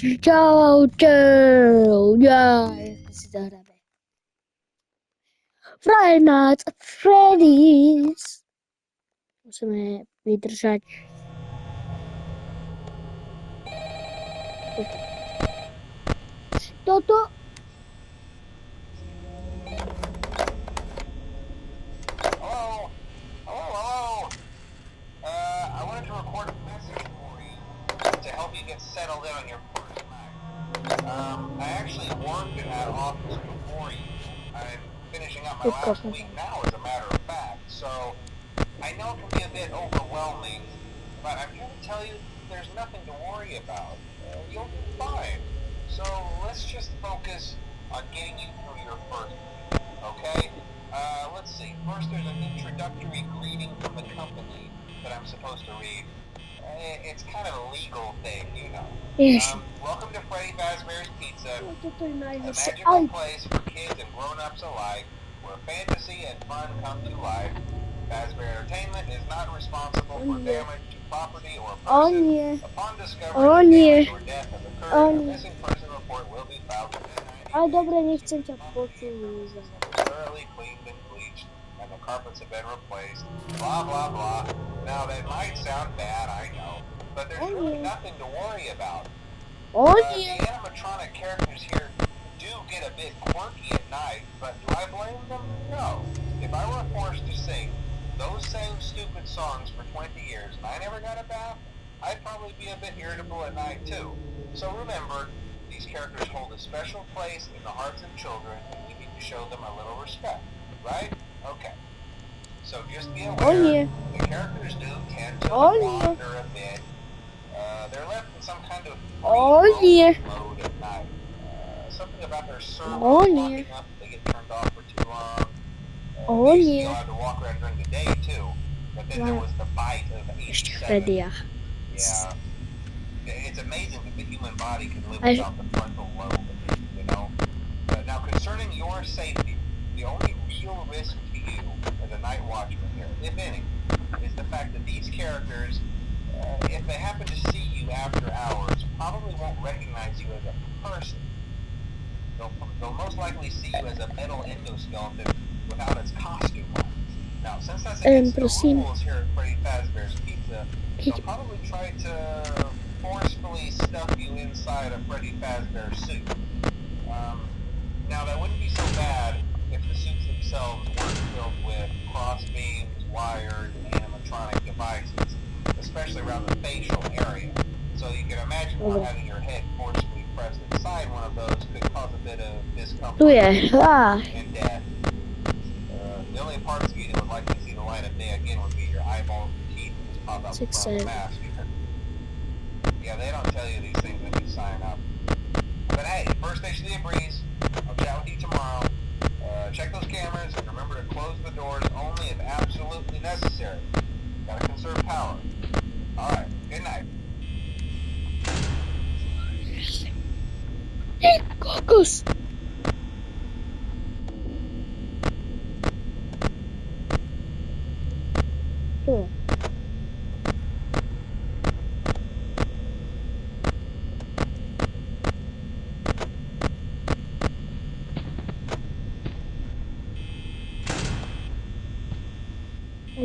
Ciao, ciao, ja, si zahráme. Friday Night at Freddy's. Musíme vydržať. Toto. Hello? Hello? I wanted to record a message for you to help you get settled in on your first night. I actually worked in that office before you. I'm finishing up my last week now, as a matter of fact, so I know it can be a bit overwhelming, but I'm here to tell you there's nothing to worry about. You'll be fine. So let's just focus on getting you through your first week, okay? Let's see. First, there's an introductory greeting from the company that I'm supposed to read. It's kind of a legal thing, you know. Yes. Welcome to Freddy Fazbear's Pizza, Toto je a najhoršie. magical place for kids and grown-ups alike, where fantasy and fun come to life. Fazbear Entertainment is not responsible for damage to property or person. Upon discovery that damage or death has occurred, a missing person report will be filed within 90 Ale days. dobre, nechcem ťa počúvať. Thoroughly cleaned and bleached, and the carpets have been replaced. Blah, blah, blah. Now, that might sound bad, I know, but there's really nothing to worry about. The animatronic characters here do get a bit quirky at night, but do I blame them? No. If I were forced to sing those same stupid songs for 20 years and I never got a bath, I'd probably be a bit irritable at night too. So remember, these characters hold a special place in the hearts of children, and we need to show them a little respect, right? Okay. So just be aware, the characters do tend to wander a bit. They're left in some kind of free mode at night. Something about their servers locking up if they get turned off for too long. You'll have to walk around during the day too. But then there was the bite of 87. Yeah. It's amazing that the human body can live without the frontal lobe, you know? Now, concerning your safety, the only real risk to you as a night watchman here, if any, is the fact that these characters, if they happen to see you after hours, probably won't recognize you as a person. They'll most likely see you as a metal endoskeleton without its costume on. Now, since that's against the rules here at Freddy Fazbear's Pizza, they'll probably try to forcefully stuff you inside a Freddy Fazbear suit. Now, that wouldn't be so bad if the suits themselves weren't filled with cross beams, wires, and animatronic devices, especially around the facial area. So you can imagine how having your head forcefully pressed inside one of those could cause a bit of discomfort and death. The only parts of you that would like to see the light of day again would be your eyeballs and teeth that just pop out from the mask. Yeah, they don't tell you these things when you sign up. But hey, first station of the breeze. I'll chat with you tomorrow. Check those cameras and remember to close the doors only if absolutely necessary. Gotta conserve power. Alright, good night. Hey, Cocos! Tu.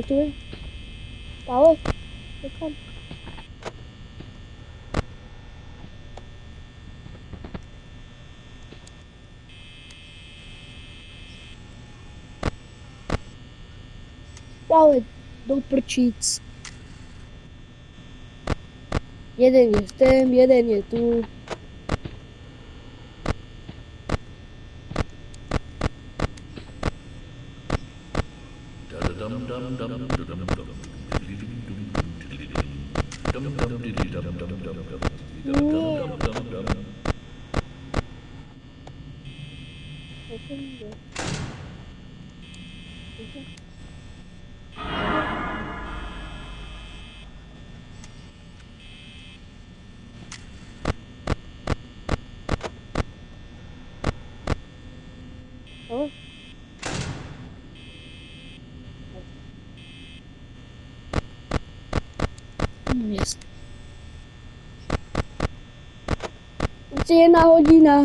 Tu je? Dále? Někam? Dále do prčíc. Jeden je ten, jeden je tu. Oh. Yes. Ešte 1 hodina.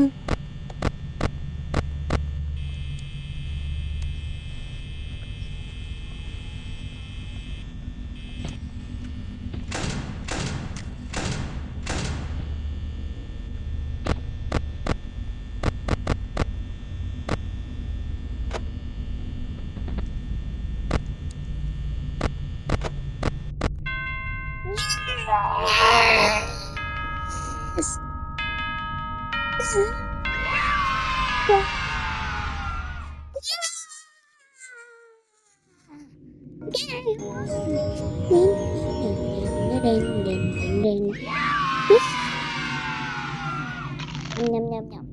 Nhầm nhầm nhầm.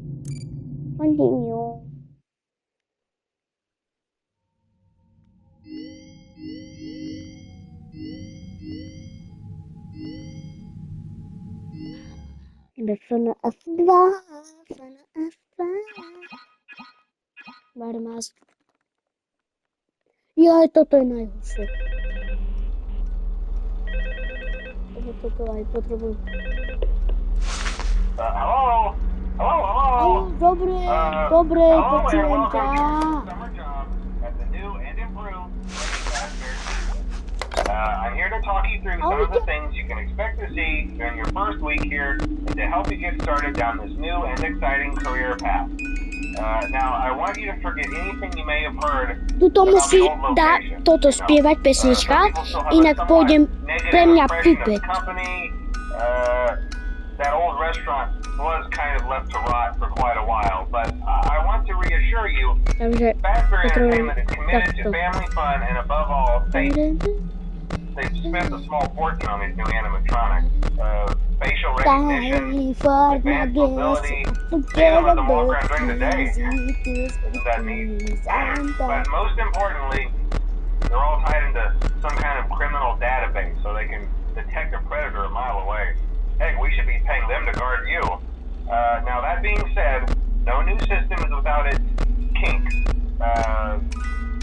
Continue. Sono F2. Sono F2. Varmaz. Ja, toto je najhoršie. Lebo toto aj potrebujú. Hello? Hello? Dobre, počujem ťa. I'm here to talk you through some of the things you can expect to see during your first week here and to help you get started down this new and exciting career path. Now, I want you to forget anything you may have heard Tuto about the musí old location. toto spievať pesnička, inak pôjdem pre mňa pupet. That old restaurant was kind of left to rot for quite a while, but I want to reassure you, Fazbear Entertainment is committed to family fun and above all, safety. They've spent a small fortune on these new animatronics. Facial recognition, advanced mobility. They even let them walk around during the day. Isn't that neat? But most importantly, they're all tied into some kind of criminal database so they can detect a predator a mile away. Heck, we should be paying them to guard you. Now that being said, no new system is without its kinks.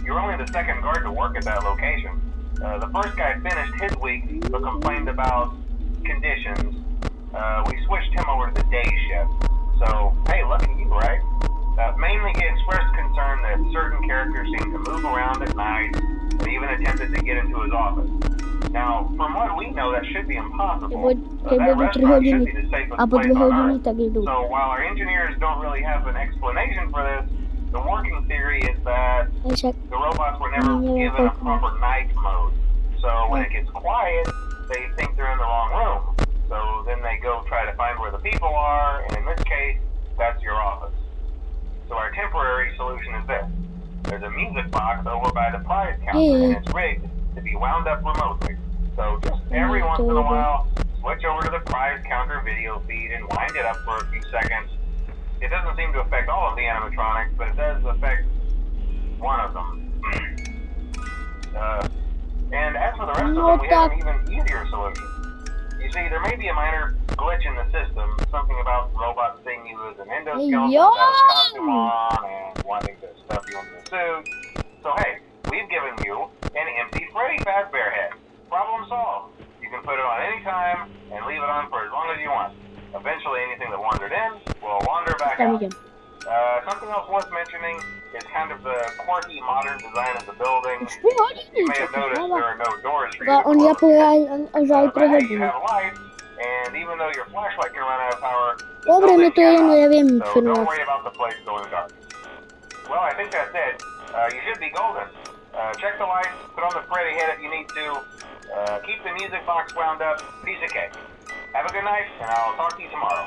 You're only the second guard to work at that location. The first guy finished his week but complained about conditions. We switched him over to the day shift. So, hey, lucky you, right? Mainly he expressed concern that certain characters seem to move around at night and even attempted to get into his office. Now, from what we know, that should be impossible. That restaurant should be the safest place on Earth. So while our engineers don't really have an explanation for this, the working theory is that the robots were never given a proper night mode. So when it gets quiet, they think they're in the wrong room. So then they go try to find where the people are, and in this case, that's your office. So our temporary solution is this. There's a music box over by the prize counter, and it's rigged to be wound up remotely. So just every once in a while, switch over to the prize counter video feed and wind it up for a few seconds. It doesn't seem to affect all of the animatronics, but it does affect one of them. And as for the rest of them, we have an even easier solution. You see, there may be a minor glitch in the system, something about robots seeing you as an endoskeleton without a costume on and wanting to stuff you into a suit. So hey, we've given you an empty Freddy Fazbear head. Problem solved. You can put it on any time and leave it on for as long as you want. Eventually, anything that wandered in will wander back out. Something else worth mentioning is kind of the quirky modern design of the building. You may have noticed there are no doors for you to close. But hey, you have lights, and even though your flashlight can run out of power, so don't worry about the place going dark. Well, I think that's it. You should be golden. Check the lights, put on the Freddy head if you need to. Keep the music box wound up. Piece of cake. Have a good night, and I'll talk to you tomorrow.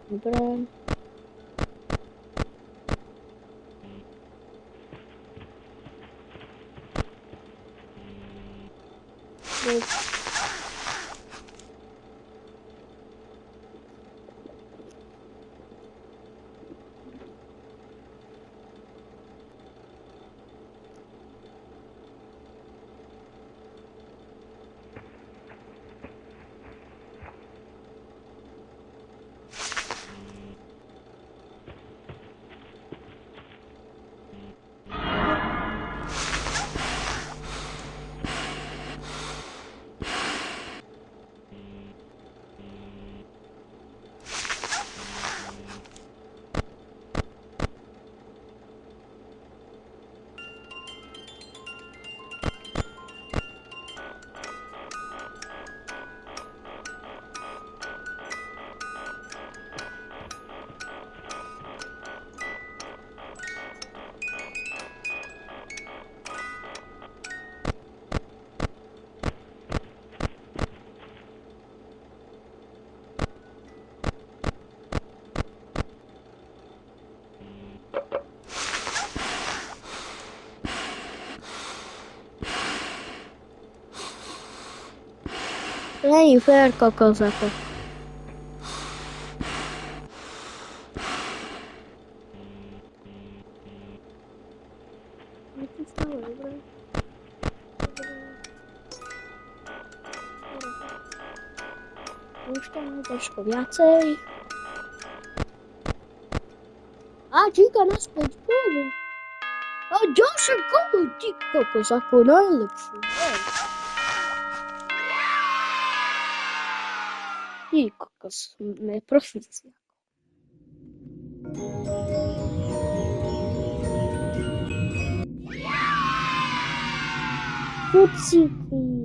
Dobra. není fér, kokos, jako. Už tam je trošku viacej. A číka naspäť, poďme. A ďalšie kolo, ty kokos, ako najlepšie. Ty kokos, neprofícia. Cucíky.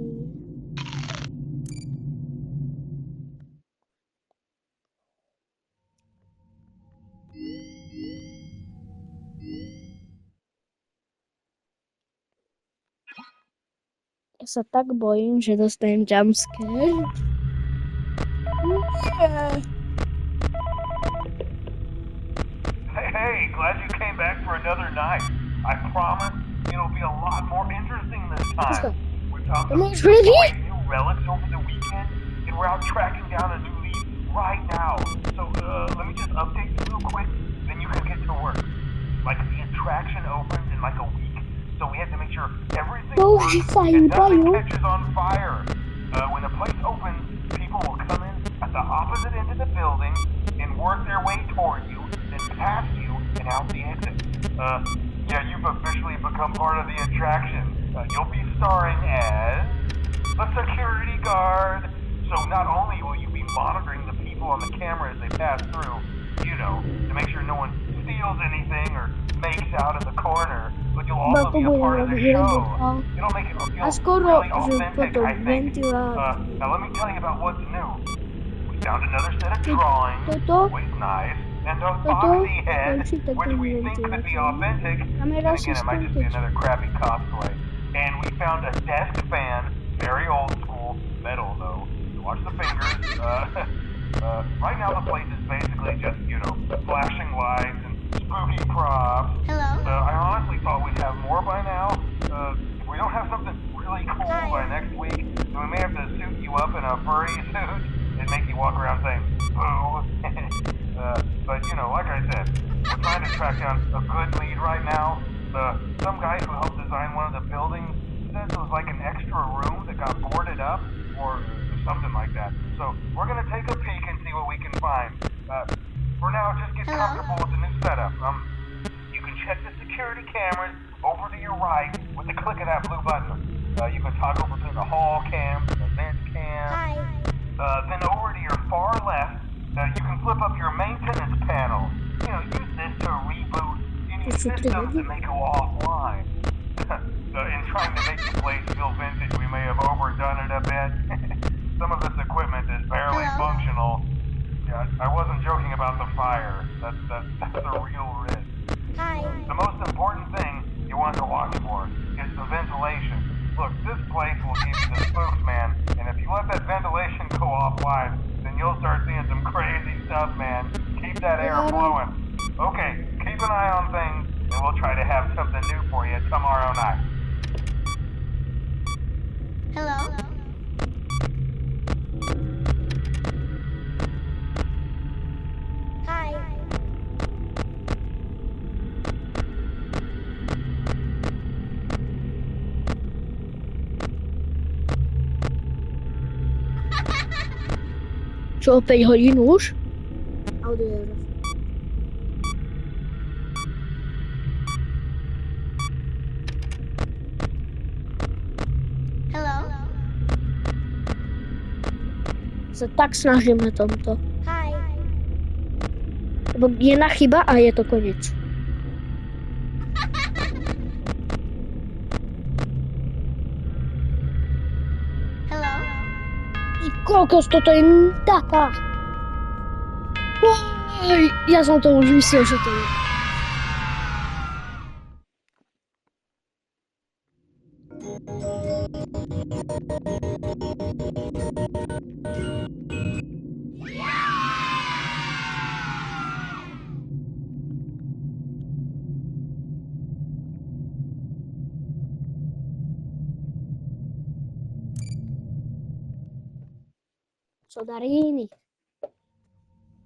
Ja sa tak bojím, že dostanem jumpscare. Hey, glad you came back for another night. I promise it'll be a lot more interesting this time. We found some great new relics over the weekend, and we're out tracking down a new lead right now. So, let me just update you real quick, then you can get to work. Like, the attraction opens in like a week, so we have to make sure everything works and nothing catches on fire. When the place opens, people will come in at the opposite end of the building and work their way toward you, then past you, and out the exit. Yeah, you've officially become part of the attraction. You'll be starring as a security guard. So not only will you be monitoring the people on the camera as they pass through, you know, to make sure no one steals anything or makes out in the corner, but you'll also be a part of the show. It'll make it feel really authentic, I think. Now let me tell you about what's new. We found another set of drawings, always nice, and a foxy head, which we think could be authentic. And again, it might just be another crappy cosplay. And we found a desk fan, very old school, metal though. Watch the fingers. Right now the place is basically just, you know, flashing lights and spooky props. Hello? I honestly thought we'd have more by now. If we don't have something really cool by next week, then we may have to suit you up in a furry suit and make you walk around saying, boo. But, you know, like I said, we're trying to track down a good lead right now. Some guy who helped design one of the buildings says it was like an extra room that got boarded up, or something like that. So we're gonna take a peek and see what we can find. For now, just get comfortable with the new setup. You can check the security cameras over to your right with the click of that blue button. You can toggle between the hall cam and the vent cam. Then over to your far left, you can flip up your maintenance panel. You know, use this to reboot any systems that may go offline. In trying to make the place feel vintage, we may have overdone it a bit. Some of this equipment is barely functional. Yeah, I wasn't joking about the fire. That's a real risk. The most important thing you want to watch for is the ventilation. Look, this place will give you the spooks, man. And if you let that ventilation go offline, then you'll start seeing some crazy stuff, man. Keep that air blowing. Okay, keep an eye on things, and we'll try to have something new for you tomorrow night. Hello? Hi. Čo, 5 hodín už? Audio. Hello? Sa tak snažím na tomto. Hi. Lebo jedna chyba a je to koniec. Hello? I kokos, toto je taká. Oj, ja som to už myslel, že to je. Sodarini.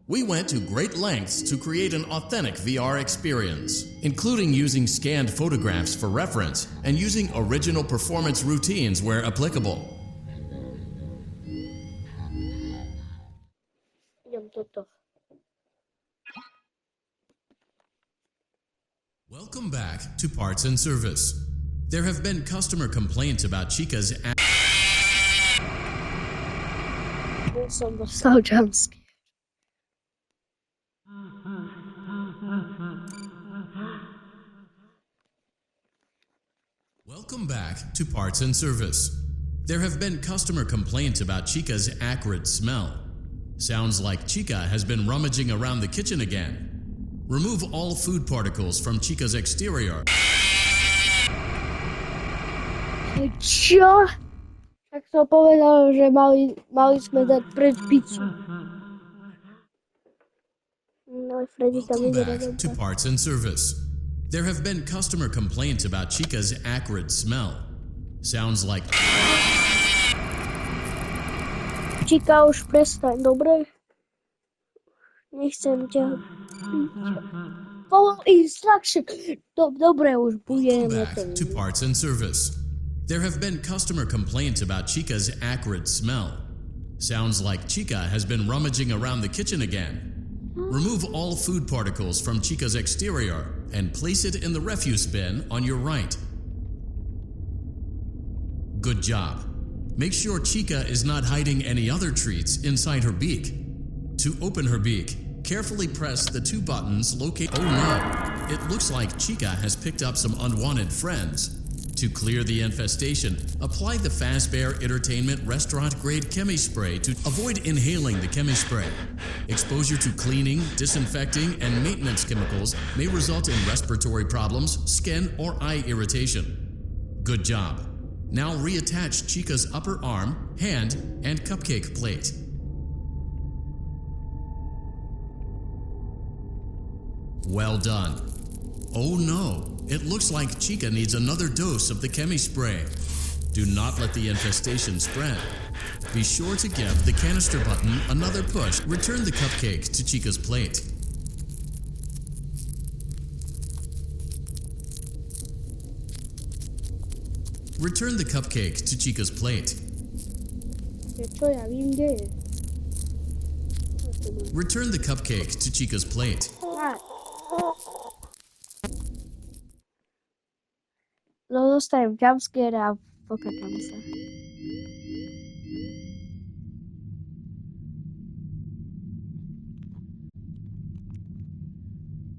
We went to great lengths to create an authentic VR experience, including using scanned photographs for reference and using original performance routines where applicable. Idem toto. Welcome back to Parts and Service. There have been customer complaints about Chica's Som dostal jumpscare. Welcome back to Parts and Service. There have been customer complaints about Chica's acrid smell. Sounds like Chica has been rummaging around the kitchen again. Remove all food particles from Chica's exterior. Čo? Tak som povedal, že mali sme dať preč pizzu. No, Freddy tam Welcome ide back to Parts and Service. There have been customer complaints about Chica's acrid smell. Sounds like Číka, už prestaň, dobre? Nechcem ťa. Follow instruction. Dobre, už Welcome budeme back to. to Parts and Service. There have been customer complaints about Chica's acrid smell. Sounds like Chica has been rummaging around the kitchen again. Remove all food particles from Chica's exterior and place it in the refuse bin on your right. Good job. Make sure Chica is not hiding any other treats inside her beak. To open her beak, carefully press the two buttons located. Oh no, it looks like Chica has picked up some unwanted friends. To clear the infestation, apply the Fazbear Entertainment restaurant-grade chemi spray to avoid inhaling the chemi spray. Exposure to cleaning, disinfecting, and maintenance chemicals may result in respiratory problems, skin, or eye irritation. Good job. Now reattach Chica's upper arm, hand, and cupcake plate. Well done. Oh no, it looks like Chica needs another dose of the chemi spray. Do not let the infestation spread. Be sure to give the canister button another push. Return the cupcake to Chica's plate. Return the cupcake to Chica's plate. Čo ja vím, kde je. Return the cupcake to Chica's plate. No, dostajem jumpscare a pokakam sa.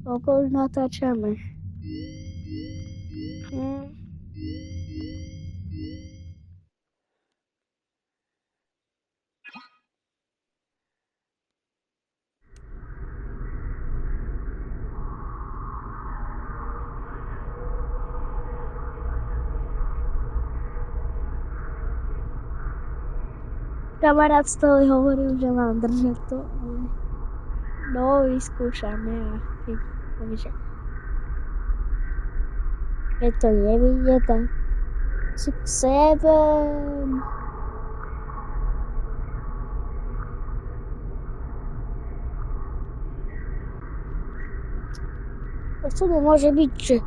Koľko už natáčame? Kamarát stále hovoril, že mám držať to, ale no, vyskúšame a takže keď to nevyjde, tak 6, 7. To sa môže byť, že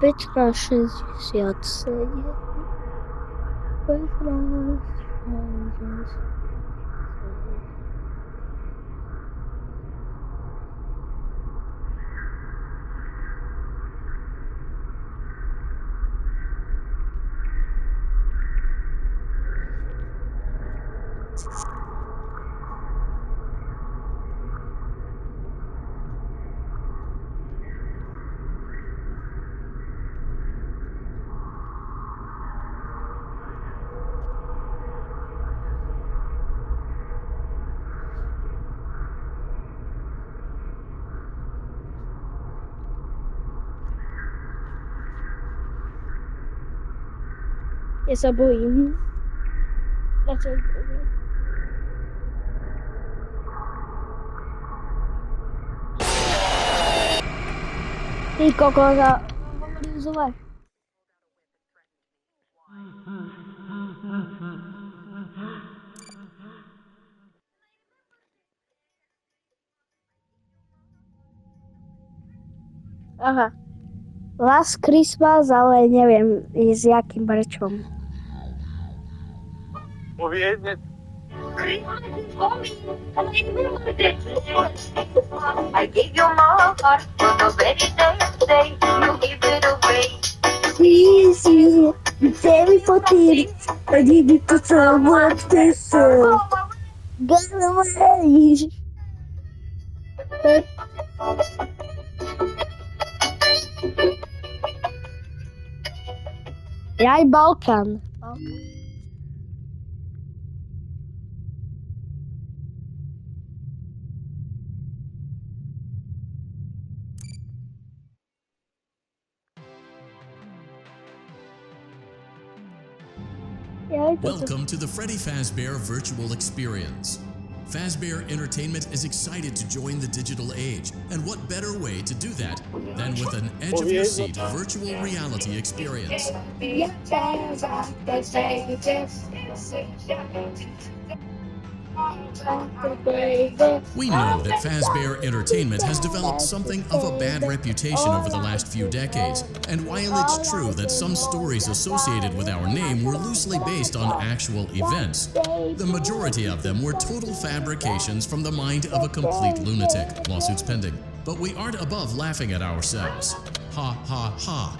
5x67. 5x67. Ja sa bojím. Radšej bojím. Ty kokos, a hovorím zle. Aha. Last Christmas, ale neviem, s jakým brečom. Uviedne. I gave you my heart for the very next day. You give it away. Please, you tell me for things, and you need to tell what to say. Go away. Jaj, Balkán. Welcome to the Freddy Fazbear Virtual Experience. Fazbear Entertainment is excited to join the digital age, and what better way to do that than with an edge-of-your-seat virtual reality experience. We know that Fazbear Entertainment has developed something of a bad reputation over the last few decades, and while it's true that some stories associated with our name were loosely based on actual events, the majority of them were total fabrications from the mind of a complete lunatic, lawsuits pending. But we aren't above laughing at ourselves. Ha ha ha.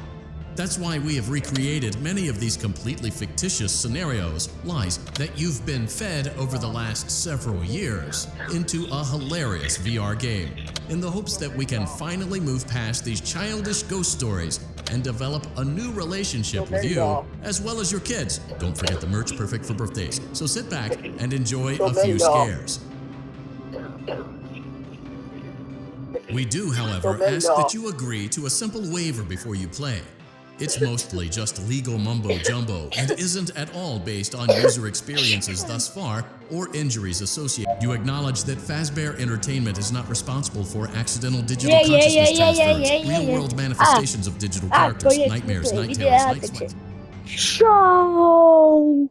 That's why we have recreated many of these completely fictitious scenarios, lies that you've been fed over the last several years, into a hilarious VR game, in the hopes that we can finally move past these childish ghost stories and develop a new relationship with you, as well as your kids. Don't forget the merch perfect for birthdays, so sit back and enjoy a few scares. We do, however, ask that you agree to a simple waiver before you play. It's mostly just legal mumbo-jumbo and isn't at all based on user experiences thus far or injuries associated. You acknowledge that Fazbear Entertainment is not responsible for accidental digital consciousness transference, real-world manifestations of digital characters, nightmares, night terrors, night sweats. Show.